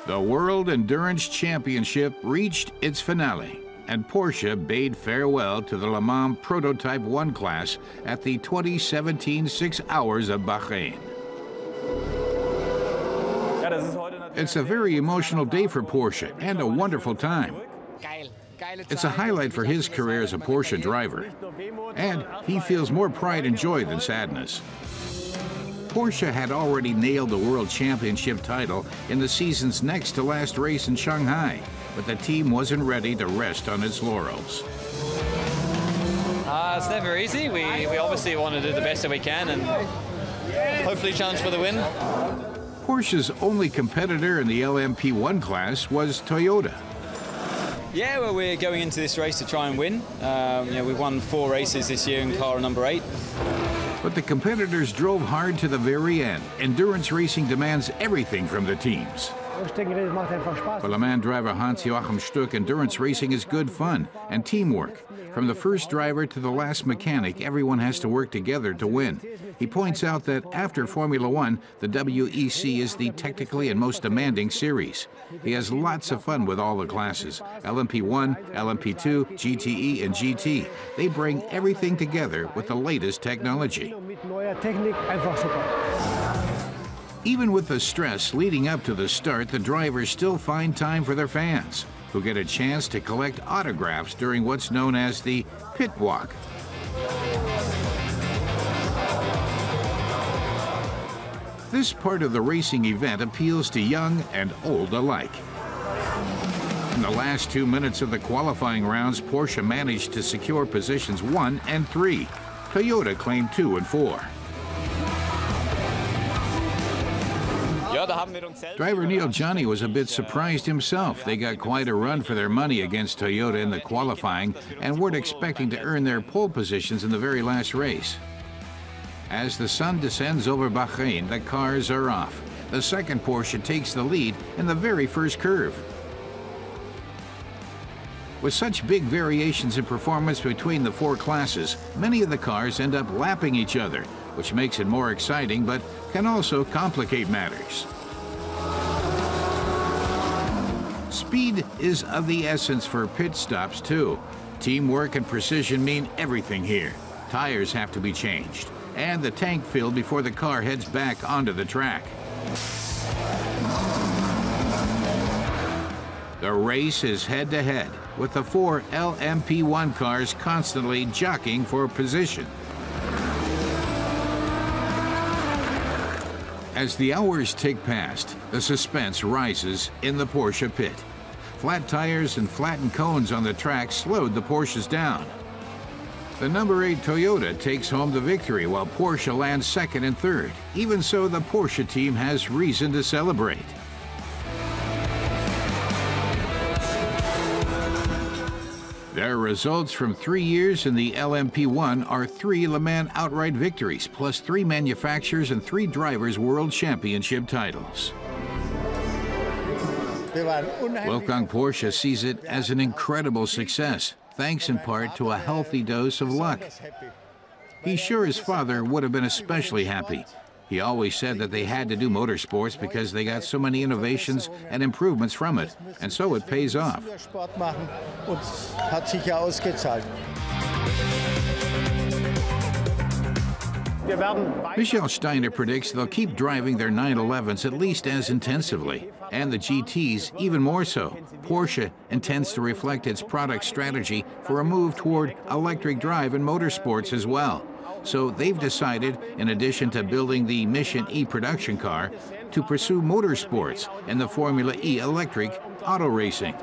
The World Endurance Championship reached its finale, and Porsche bade farewell to the Le Mans Prototype 1 class at the 2017 6 Hours of Bahrain. It's a very emotional day for Porsche and a wonderful time. It's a highlight for his career as a Porsche driver, and he feels more pride and joy than sadness. Porsche had already nailed the World Championship title in the season's next to last race in Shanghai, but the team wasn't ready to rest on its laurels. It's never easy. We obviously want to do the best that we can and hopefully challenge for the win. Porsche's only competitor in the LMP1 class was Toyota. Yeah, well, we're going into this race to try and win. We won 4 races this year in car number 8. But the competitors drove hard to the very end. Endurance racing demands everything from the teams. For Le Mans driver Hans-Joachim Stuck, endurance racing is good fun and teamwork. From the first driver to the last mechanic, everyone has to work together to win. He points out that after Formula One, the WEC is the technically and most demanding series. He has lots of fun with all the classes, LMP1, LMP2, GTE, and GT. They bring everything together with the latest technology. Even with the stress leading up to the start, the drivers still find time for their fans, who get a chance to collect autographs during what's known as the pit walk. This part of the racing event appeals to young and old alike. In the last 2 minutes of the qualifying rounds, Porsche managed to secure positions 1 and 3. Toyota claimed 2 and 4. Driver Neil Johnny was a bit surprised himself. They got quite a run for their money against Toyota in the qualifying and weren't expecting to earn their pole positions in the very last race. As the sun descends over Bahrain, the cars are off. The second Porsche takes the lead in the very first curve. With such big variations in performance between the 4 classes, many of the cars end up lapping each other, which makes it more exciting but can also complicate matters. Speed is of the essence for pit stops too. Teamwork and precision mean everything here. Tires have to be changed, and the tank filled before the car heads back onto the track. The race is head-to-head, with the 4 LMP1 cars constantly jockeying for position. As the hours tick past, the suspense rises in the Porsche pit. Flat tires and flattened cones on the track slowed the Porsches down. The number 8 Toyota takes home the victory, while Porsche lands second and third. Even so, the Porsche team has reason to celebrate. Their results from 3 years in the LMP1 are 3 Le Mans outright victories, plus 3 manufacturers and 3 drivers' World Championship titles. Wolfgang Porsche sees it as an incredible success, thanks in part to a healthy dose of luck. He's sure his father would have been especially happy. He always said that they had to do motorsports because they got so many innovations and improvements from it, and so it pays off. Michel Steiner predicts they'll keep driving their 911s at least as intensively, and the GTs even more so. Porsche intends to reflect its product strategy for a move toward electric drive in motorsports as well. So they've decided, in addition to building the Mission E production car, to pursue motorsports and the Formula E electric auto racing.